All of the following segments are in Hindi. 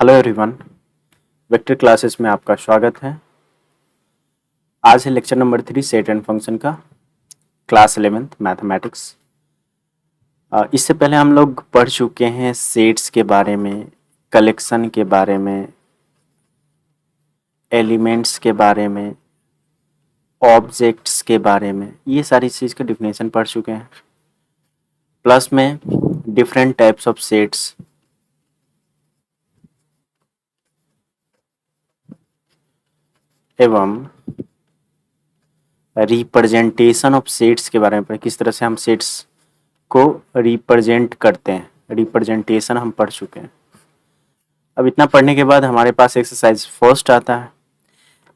हेलो एवरीवन, वेक्टर क्लासेस में आपका स्वागत है। आज है lecture number 3 set and function का, क्लास 11th मैथमेटिक्स। इससे पहले हम लोग पढ़ चुके हैं सेट्स के बारे में, कलेक्शन के बारे में, एलिमेंट्स के बारे में, ऑब्जेक्ट्स के बारे में, ये सारी चीज़ का डिफिनेशन पढ़ चुके हैं। प्लस में डिफरेंट टाइप्स ऑफ सेट्स, एवं रिप्रेजेंटेशन ऑफ सेट्स के बारे में पढ़े, किस तरह से हम सेट्स को रिप्रेजेंट करते हैं, रिप्रेजेंटेशन हम पढ़ चुके हैं। अब इतना पढ़ने के बाद हमारे पास एक्सरसाइज फर्स्ट आता है।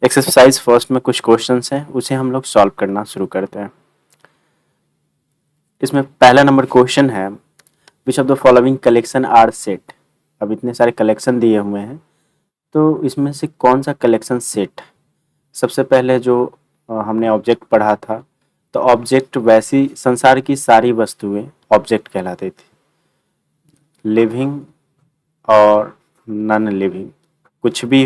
एक्सरसाइज फर्स्ट में कुछ क्वेश्चंस हैं, उसे हम लोग सॉल्व करना शुरू करते हैं। इसमें पहला नंबर क्वेश्चन है, which of the following collection are set. अब इतने सारे कलेक्शन दिए हुए हैं, तो इसमें से कौन सा कलेक्शन सेट। सबसे पहले जो हमने ऑब्जेक्ट पढ़ा था, तो ऑब्जेक्ट वैसी संसार की सारी वस्तुएं ऑब्जेक्ट कहलाती थी, लिविंग और नॉन लिविंग। कुछ भी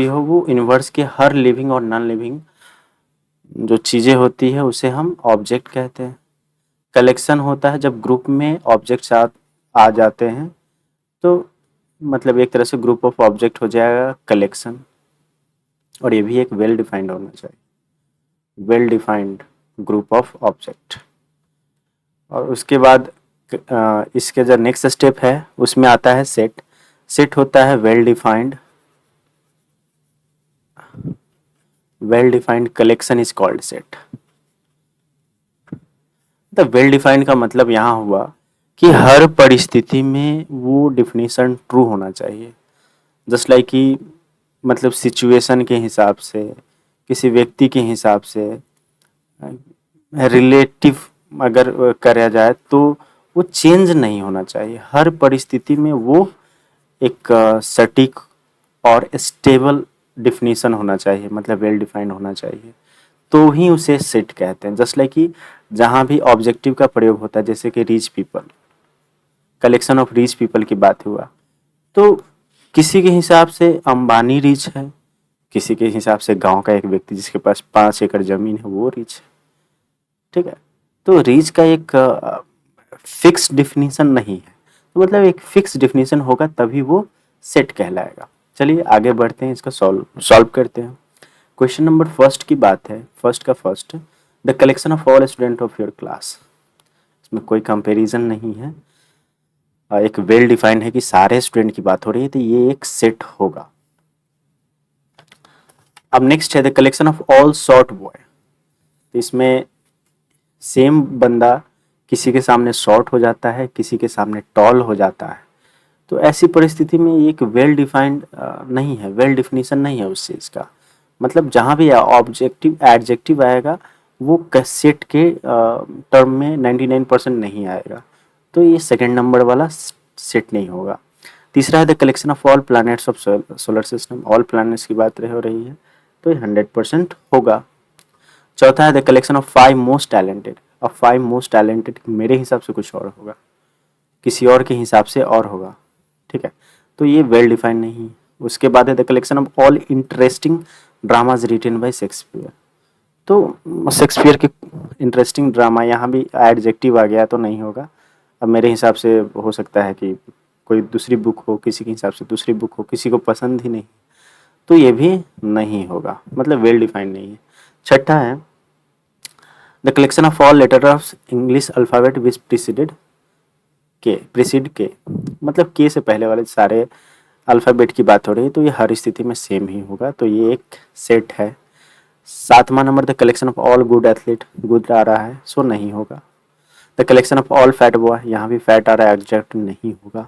हो वो यूनिवर्स के हर लिविंग और नॉन लिविंग जो चीज़ें होती है उसे हम ऑब्जेक्ट कहते हैं। कलेक्शन होता है जब ग्रुप में ऑब्जेक्ट्स आ जाते हैं, तो मतलब एक तरह से ग्रुप ऑफ ऑब्जेक्ट हो जाएगा कलेक्शन। और ये भी एक वेल डिफाइंड होना चाहिए, well defined group of object. और उसके बाद इसके जो नेक्स्ट स्टेप है उसमें आता है सेट। सेट होता है well defined collection is called set. The well defined का मतलब यहाँ हुआ कि हर परिस्थिति में वो डिफिनेशन ट्रू होना चाहिए। जस्ट लाइक कि मतलब सिचुएशन के हिसाब से, किसी व्यक्ति के हिसाब से, रिलेटिव अगर करा जाए तो वो चेंज नहीं होना चाहिए। हर परिस्थिति में वो एक सटीक और स्टेबल डिफिनीशन होना चाहिए, मतलब वेल डिफाइंड होना चाहिए, तो ही उसे सेट कहते हैं। जस्ट लाइक कि जहाँ भी ऑब्जेक्टिव का प्रयोग होता है, जैसे कि rich people, collection of rich people की बात हुआ, तो किसी के हिसाब से अंबानी रिच है, किसी के हिसाब से गांव का एक व्यक्ति जिसके पास 5 एकड़ जमीन है वो रिच है। ठीक है, तो रिच का एक फिक्स डिफिनीशन नहीं है, तो मतलब एक फिक्स डिफिनीशन होगा तभी वो सेट कहलाएगा। चलिए आगे बढ़ते हैं, इसका सॉल्व करते हैं। क्वेश्चन नंबर फर्स्ट की बात है, फर्स्ट का first, the collection of all student of your class. इसमें कोई कंपैरिजन नहीं है, एक वेल डिफाइंड है कि सारे स्टूडेंट की बात हो रही है, तो ये एक सेट होगा। अब नेक्स्ट है the collection of all short boy. तो इसमें सेम बंदा किसी के सामने शॉर्ट हो जाता है, किसी के सामने टॉल हो जाता है, तो ऐसी परिस्थिति में एक वेल डिफाइंड नहीं है, वेल डिफिनीशन नहीं है उस चीज़ का। मतलब जहाँ भी ऑब्जेक्टिव एडजेक्टिव आएगा वो सेट के टर्म में 99% नहीं आएगा, तो ये सेकंड नंबर वाला सेट नहीं होगा। तीसरा है the collection of all planets of solar system. All planets की बात हो रही है, तो ये 100% होगा। चौथा है the collection of 5 most talented. अब 5 मोस्ट टैलेंटेड मेरे हिसाब से कुछ और होगा, किसी और के हिसाब से और होगा। ठीक है, तो ये वेल डिफाइंड नहीं है। उसके बाद है the collection of all interesting dramas written by Shakespeare. तो शेक्सपियर के इंटरेस्टिंग ड्रामा, यहाँ भी एडजेक्टिव आ गया तो नहीं होगा। अब मेरे हिसाब से हो सकता है कि कोई दूसरी बुक हो, किसी के हिसाब से दूसरी बुक हो, किसी को पसंद ही नहीं, तो ये भी नहीं होगा, मतलब वेल डिफाइंड नहीं है। छठा है the collection of all letter of English alphabet which precede K, मतलब के से पहले वाले सारे अल्फ़ाबेट की बात हो रही है, तो ये हर स्थिति में सेम ही होगा, तो ये एक सेट है। सातवां number the collection of all good athlete, good आ रहा है सो नहीं होगा। The collection of all fat boy, यहाँ भी फैट आ रहा है, एग्जैक्ट नहीं होगा।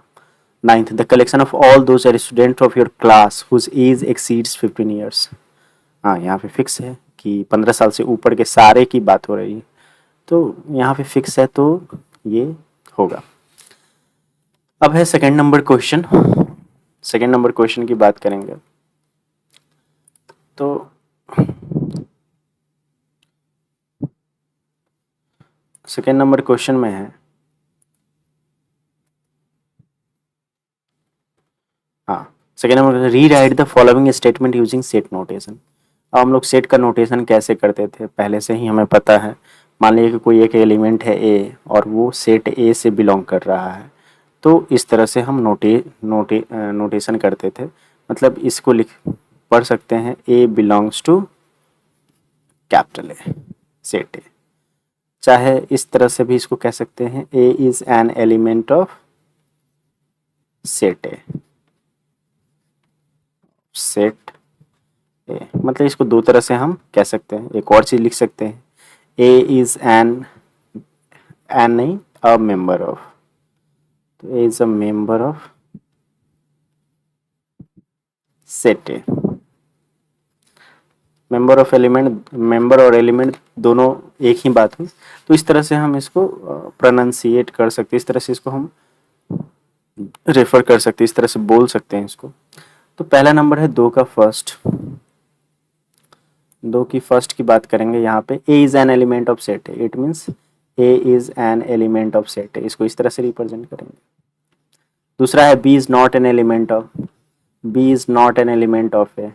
Ninth the collection of all those student of your class whose age exceeds 15 years. हाँ, यहाँ पे फिक्स है कि 15 साल से ऊपर के सारे की बात हो रही है, तो यहाँ पे फिक्स है, तो ये होगा। अब है second number question. Second number question की बात करेंगे तो सेकंड नंबर क्वेश्चन में है सेकेंड नंबर, री right the following statement using set notation. अब हम लोग सेट का नोटेशन कैसे करते थे पहले से ही हमें पता है। मान लीजिए कि कोई एक एलिमेंट है ए और वो सेट ए से बिलोंग कर रहा है, तो इस तरह से हम नोटेशन करते थे। मतलब इसको लिख पढ़ सकते हैं, A belongs to capital A, set A. चाहे इस तरह से भी इसको कह सकते हैं, A is an element of set A, set A. मतलब इसको दो तरह से हम कह सकते हैं। एक और चीज लिख सकते हैं, ए इज एन नहीं, अ मेंबर ऑफ, तो A is a member of set A. Member of element, member और एलिमेंट दोनों एक ही बात हुई। तो इस तरह से हम इसको प्रोनाउंसिएट कर सकते हैं, इस तरह से इसको हम रेफर कर सकते हैं, इस तरह से बोल सकते हैं इसको। तो पहला नंबर है दो का फर्स्ट, दो की फर्स्ट की बात करेंगे यहाँ पे, A is an element of set है, it means A is an element of set है, इसको इस तरह से रिप्रेजेंट करेंगे। दूसरा है B is not an element of, B is not an element of A.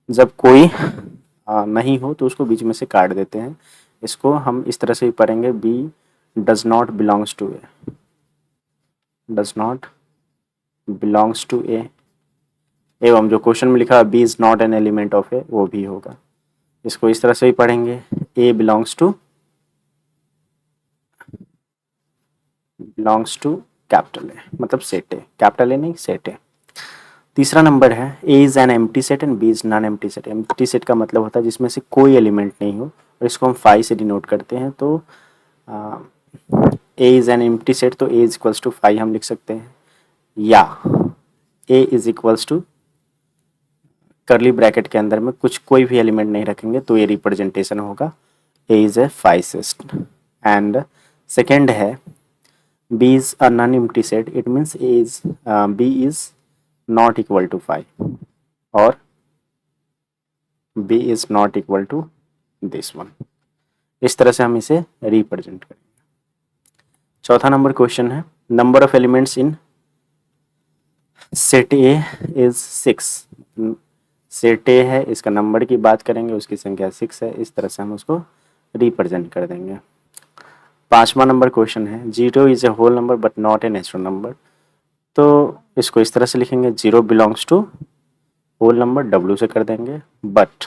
जब कोई नहीं हो तो उसको बीच में से काट देते हैं, इसको हम इस तरह से भी पढ़ेंगे, B does not belongs to A, does not belongs to A. एवं जो क्वेश्चन में लिखा है B is not an element of A, वो भी होगा। इसको इस तरह से भी पढ़ेंगे, A belongs to capital A, मतलब सेट ए, कैपिटल ए नहीं सेट ए। तीसरा नंबर है A is an empty set and B is non empty set. Empty set का मतलब होता है जिसमें से कोई एलिमेंट नहीं हो, और इसको हम फाइव से डिनोट करते हैं। तो A is an empty set, तो A is equals to five हम लिख सकते हैं, या A is equals to curly bracket के अंदर में कुछ कोई भी एलिमेंट नहीं रखेंगे तो ये रिप्रेजेंटेशन होगा, ए इज ए फाइसिस्ट। एंड सेकेंड है B is a non empty set, it means A is B is not equal to five, और B is not equal to this one. इस तरह से हम इसे रिप्रेजेंट करेंगे। चौथा नंबर क्वेश्चन है, number of elements in set A is 6। Set A है, इसका नंबर की बात करेंगे, उसकी संख्या 6 है, इस तरह से हम उसको रिप्रेजेंट कर देंगे। पांचवा नंबर क्वेश्चन है, zero is a whole number but not a natural number. तो इसको इस तरह से लिखेंगे, zero belongs to whole number, W से कर देंगे, but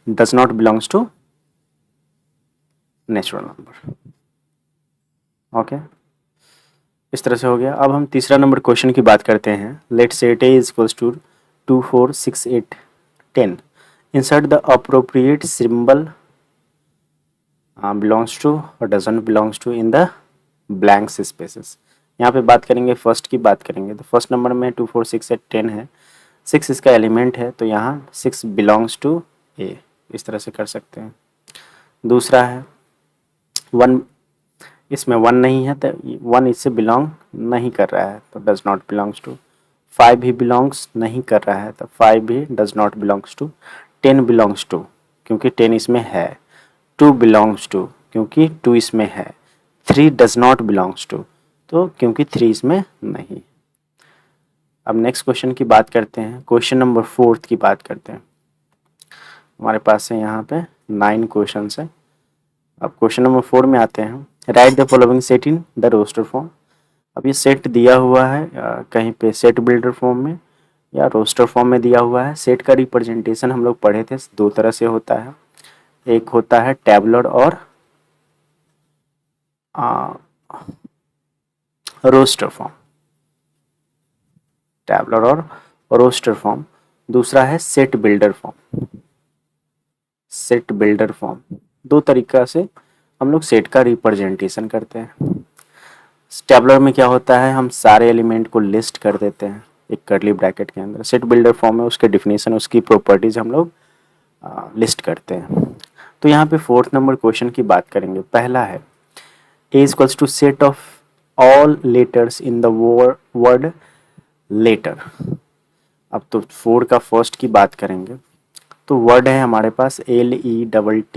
does not belongs to natural number. Okay, इस तरह से हो गया। अब हम तीसरा नंबर क्वेश्चन की बात करते हैं, let set A is equals to 2 4 6 8 10, insert the appropriate symbol belongs to और doesn't belongs to in the blanks spaces. यहाँ पे बात करेंगे, फर्स्ट की बात करेंगे, तो फर्स्ट नंबर में 2 4 6 8 10 है, 6 इसका एलिमेंट है, तो यहाँ 6 बिलोंग्स टू ए, इस तरह से कर सकते हैं। दूसरा है 1, इसमें 1 नहीं है तो 1 इससे बिलोंग नहीं कर रहा है, तो डज नॉट बिलोंग्स टू। 5 भी बिलोंग्स नहीं कर रहा है, तो 5 भी does not belongs to. 10 belongs to, क्योंकि 10 इसमें है। 2 बिलोंग्स टू, क्योंकि 2 इसमें है। 3 डज नॉट बिलोंग्स टू, तो क्योंकि 3 इसमें नहीं। अब नेक्स्ट क्वेश्चन की बात करते हैं, क्वेश्चन नंबर 4 की बात करते हैं। हमारे पास है यहाँ पे 9 क्वेश्चन है। अब क्वेश्चन नंबर 4 में आते हैं, write the following set in the roster form. अब ये सेट दिया हुआ है कहीं पे सेट बिल्डर फॉर्म में या रोस्टर फॉर्म में दिया हुआ है। सेट का रिप्रेजेंटेशन हम लोग पढ़े थे, दो तरह से होता है, एक होता है टैबुलर और रोस्टर फॉर्म, टैबुलर और रोस्टर फॉर्म। दूसरा है set builder form, set builder form. दो तरीका से हम लोग सेट का रिप्रेजेंटेशन करते हैं। टैबुलर में क्या होता है, हम सारे एलिमेंट को लिस्ट कर देते हैं एक करली ब्रैकेट के अंदर। सेट बिल्डर फॉर्म में उसके डिफिनेशन, उसकी प्रॉपर्टीज हम लोग लिस्ट करते हैं। तो यहाँ पे 4th नंबर क्वेश्चन की बात करेंगे। पहला है A equals to set of all letters in the word letter. अब तो 4 का फर्स्ट की बात करेंगे, तो वर्ड है हमारे पास LETTER,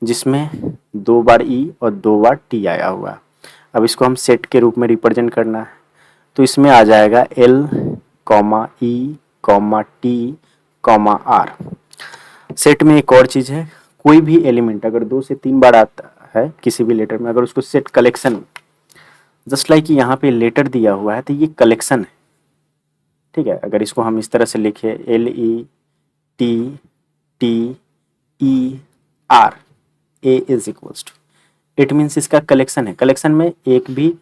जिसमें 2 बार ई और 2 बार टी आया हुआ है। अब इसको हम सेट के रूप में रिप्रेजेंट करना है, तो इसमें आ जाएगा L, E, T, R। Set में एक और चीज है, कोई भी एलिमेंट अगर 2 से 3 बार आता है किसी भी लेटर में, अगर उसको सेट कलेक्शन, जस्ट लाइक यहाँ पे लेटर दिया हुआ है तो ये कलेक्शन है, ठीक है। अगर इसको हम इस तरह से लिखे LETTER, A is equals to, it means इसका कलेक्शन है। कलेक्शन में एक भी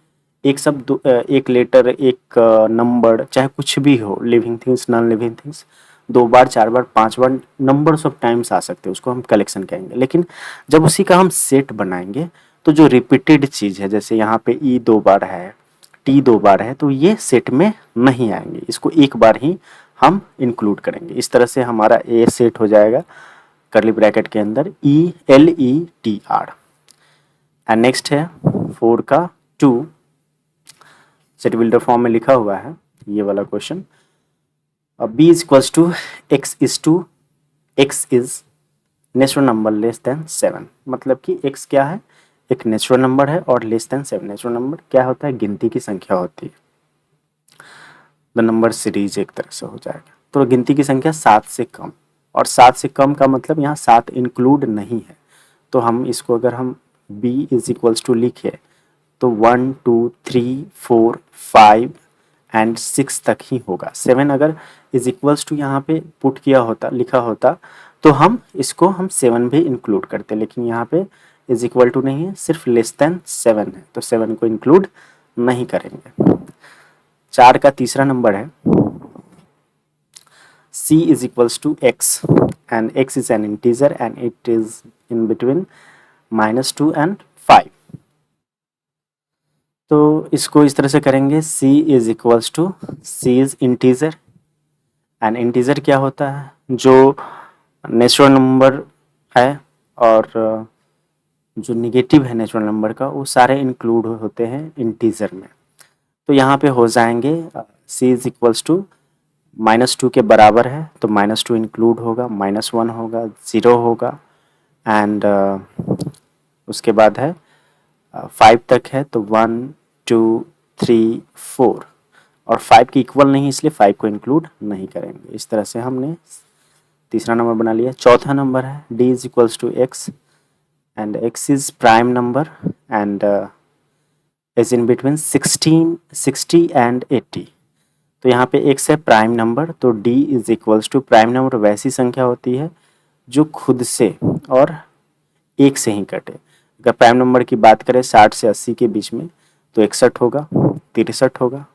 एक शब्द, एक लेटर, एक नंबर, चाहे कुछ भी हो, living things, non living things, 2 बार, 4 बार, 5 बार, नंबर्स ऑफ टाइम्स आ सकते हैं, उसको हम कलेक्शन कहेंगे। लेकिन जब उसी का हम सेट बनाएंगे तो जो रिपीटेड चीज़ है, जैसे यहाँ पे E 2 बार है, T 2 बार है, तो ये सेट में नहीं आएंगे, इसको एक बार ही हम इंक्लूड करेंगे। इस तरह से हमारा A सेट हो जाएगा कर्ली ब्रैकेट के अंदर ELETR। एंड नेक्स्ट है 4 का 2, सेट बिल्डर फॉर्म में लिखा हुआ है ये वाला question. B is equals to X is natural number less than 7, मतलब कि X क्या है, एक नेचुरल नंबर है, और लेस देन 7, नेचुरल नंबर क्या होता है, गिनती की संख्या होती है। द नंबर सीरीज एक तरह से हो जाएगा, तो गिनती की संख्या 7 से कम, और 7 से कम का मतलब यहाँ 7 इंक्लूड नहीं है। तो हम इसको अगर हम B इज इक्वल्स टू लिखे तो 1 2 3 4 5 एंड 6 तक ही होगा। 7 अगर इज इक्वल्स टू यहाँ पे पुट किया होता, लिखा होता, तो हम इसको 7 भी इंक्लूड करते, लेकिन यहाँ पे इज इक्वल टू नहीं है, सिर्फ लेस देन 7 है, तो 7 को इंक्लूड नहीं करेंगे। 4 का तीसरा नंबर है C is equals to X and X is an integer and it is in between -2 and 5। तो इसको इस तरह से करेंगे, C is equals to, C is integer and integer क्या होता है, जो नेचुरल नंबर है और जो निगेटिव है नेचुरल नंबर का, वो सारे इंक्लूड होते हैं इंटीजर में। तो यहाँ पे हो जाएंगे C इज इक्वल्स टू -2 के बराबर है, तो -2 इंक्लूड होगा, -1 होगा, 0 होगा, एंड उसके बाद है 5 तक है, तो 1 2 3 4, और 5 की इक्वल नहीं, इसलिए 5 को इंक्लूड नहीं करेंगे। इस तरह से हमने तीसरा नंबर बना लिया। चौथा नंबर है D is equals to X and X is prime number and is in between 60 and 80। तो यहाँ पे X है प्राइम नंबर, तो D is equals to, prime number वैसी संख्या होती है जो खुद से और 1 से ही कटे। अगर प्राइम नंबर की बात करें 60 से 80 के बीच में, तो 61 होगा, 63 होगा,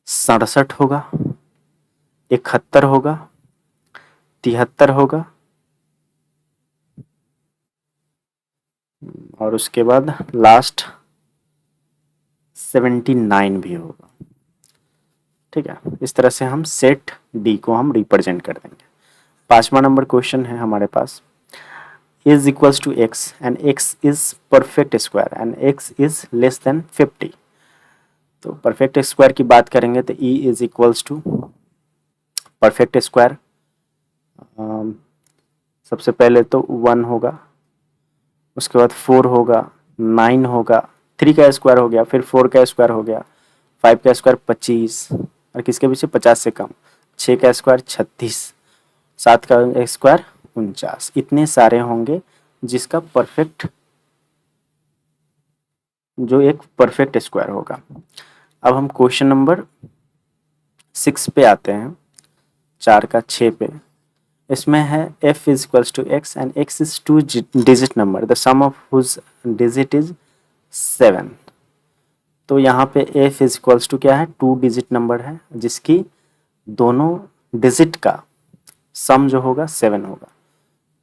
67 होगा, 71 होगा, 73 होगा, और उसके बाद लास्ट 79 भी होगा, ठीक है। इस तरह से हम सेट D को हम रिप्रेजेंट कर देंगे। 5वां नंबर क्वेश्चन है हमारे पास, is equals to X and X is perfect square and X is less than 50। तो परफेक्ट स्क्वायर की बात करेंगे तो E is equals to perfect square, सबसे पहले तो 1 होगा, उसके बाद 4 होगा, 9 होगा, 3 का स्क्वायर हो गया, फिर 4 का स्क्वायर हो गया, 5 का स्क्वायर 25, और किसके पीछे 50 से कम, 6 का स्क्वायर 36, 7 का स्क्वायर 49, इतने सारे होंगे जिसका परफेक्ट, जो एक परफेक्ट स्क्वायर होगा। अब हम क्वेश्चन नंबर 6 पे आते हैं, 4 का 6 पे। इसमें है f is equals to x and x is 2 digit number, the sum of whose digit is 7। तो यहाँ पे f इज इक्वल्स टू क्या है, 2 डिजिट नंबर है जिसकी दोनों डिजिट का सम जो होगा 7 होगा।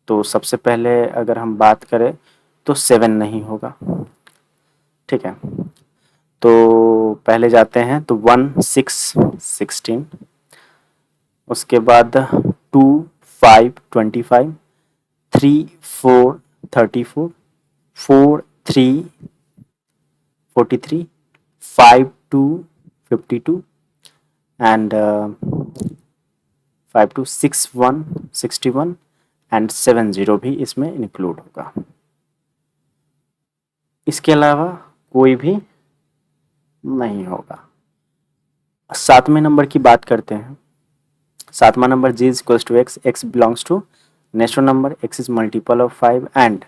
तो सबसे पहले अगर हम बात करें तो 7 नहीं होगा, ठीक है। तो पहले जाते हैं तो 1 6 16, उसके बाद 2 5 25, 3 4 34, 4 3 43, 5 2 52 and 5 2 6 1 61 एंड 7 0 भी इसमें इंक्लूड होगा। इसके अलावा कोई भी नहीं होगा। सातवें नंबर की बात करते हैं। सातवां number g is equals to x, x belongs to natural number, x is multiple of 5 and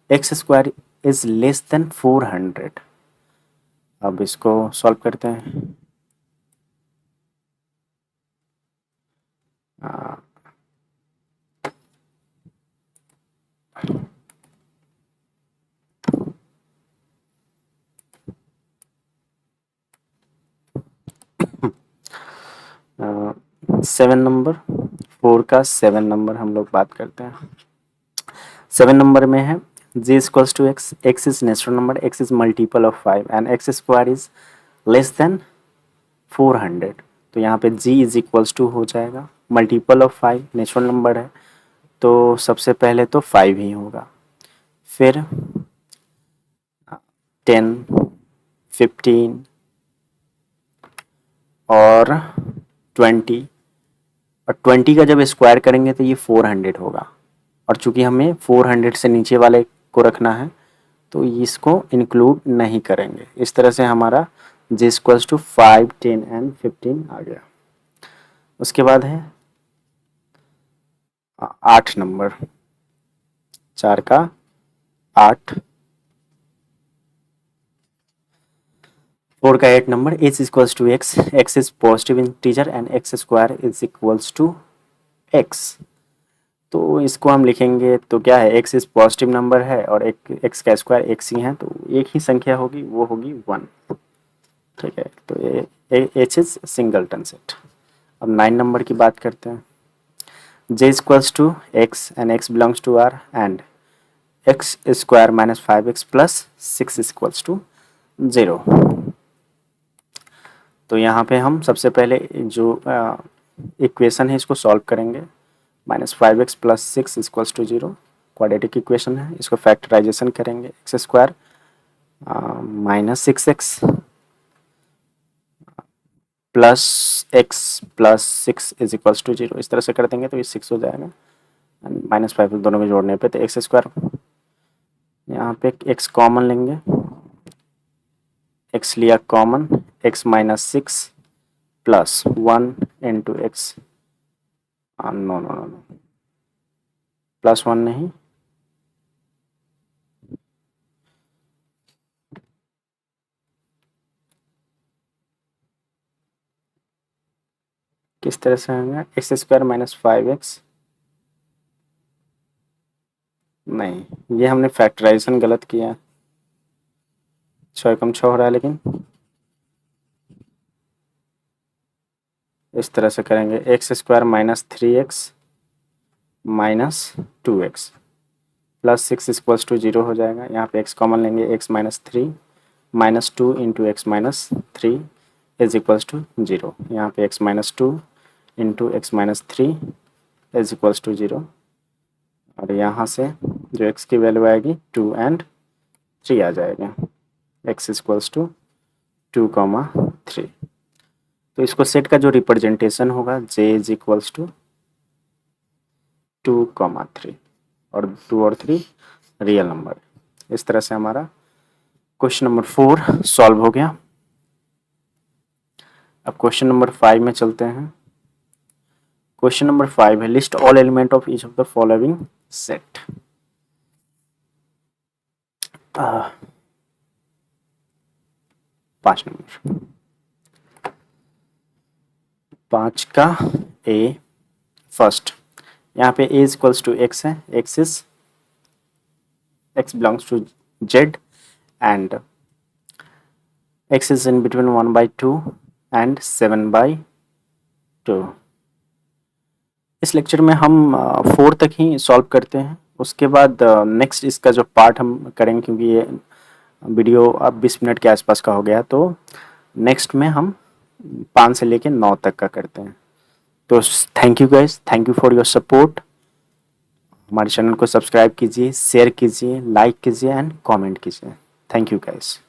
x square is less than 400। अब इसको सॉल्व करते हैं। आ, 7 नंबर, 4 का 7 नंबर हम लोग बात करते हैं। 7 नंबर में है g equals to x, x is natural number, x is multiple of 5 and x square is less than 400। तो यहाँ पे g इज इक्वल्स टू हो जाएगा मल्टीपल ऑफ 5, नेचुरल नंबर है तो सबसे पहले तो 5 ही होगा, फिर 10, 15 और 20, और 20 का जब स्क्वायर करेंगे तो ये 400 होगा, और चूंकि हमें 400 से नीचे वाले को रखना है तो इसको इंक्लूड नहीं करेंगे। इस तरह से हमारा g इक्वल्स टू 5, 10 एंड 15 आ गया। उसके बाद है 8 नंबर, 4 का 8, 4 का 8 number, h equals to x, x is positive integer and x square is equals to x। तो इसको हम लिखेंगे तो क्या है, x इज पॉजिटिव नंबर है और एक x का स्क्वायर x ही है तो एक ही संख्या होगी, वो होगी 1। ठीक है, तो ये h इज सिंगलटन सेट। अब 9 नंबर की बात करते हैं। j equals to x and x belongs to r and x square minus 5x plus 6 equals to 0। तो यहाँ पे हम सबसे पहले जो इक्वेशन है इसको सॉल्व करेंगे। -5x plus 6 equals to 0 quadratic equation है, इसको फैक्टराइजेशन करेंगे। X square minus 6x plus x plus 6 is equals to 0, इस तरह से कर देंगे तो ये 6 हो जाएगा, -5 दोनों में जोड़ने पे तो एक्स स्क्वायर, यहाँ पे x कॉमन लेंगे, x लिया common, x minus 6 plus 1 into x, no no no no, plus 1 नहीं, किस तरह से होगा, एक्स स्क्वायर माइनस 5x, नहीं ये हमने फैक्टराइजेशन गलत किया, 6 कम 6 हो रहा है, लेकिन इस तरह से करेंगे। X square minus 3x minus 2x plus 6 equals to 0 हो जाएगा। यहाँ पे x कॉमन लेंगे, x minus 3 minus 2 into x minus 3 is equals to 0। यहाँ पे x minus 2 into x minus 3 is equals to 0, और यहाँ से जो x की वैल्यू आएगी 2 एंड 3 आ जाएगा, x इक्वल्स टू 2, 3। तो इसको सेट का जो रिप्रेजेंटेशन होगा j इज इक्वल्स टू 2, 3, और 2 और 3 रियल नंबर। इस तरह से हमारा क्वेश्चन नंबर 4 सॉल्व हो गया। अब क्वेश्चन नंबर 5 में चलते हैं। क्वेश्चन नंबर 5 है list all element of each of the following set. 5 number, 5 का ए फर्स्ट, यहाँ पे a इक्वल्स टू x है, x belongs to z and x is in between 1/2 and 7/2। इस लेक्चर में हम 4 तक ही सॉल्व करते हैं, उसके बाद नेक्स्ट इसका जो पार्ट हम करेंगे, क्योंकि ये वीडियो अब 20 मिनट के आसपास का हो गया, तो नेक्स्ट में हम 5 से लेके 9 तक का करते हैं। तो thank you guys, thank you for your support. हमारे चैनल को सब्सक्राइब कीजिए, शेयर कीजिए, लाइक कीजिए एंड कमेंट कीजिए। Thank you guys.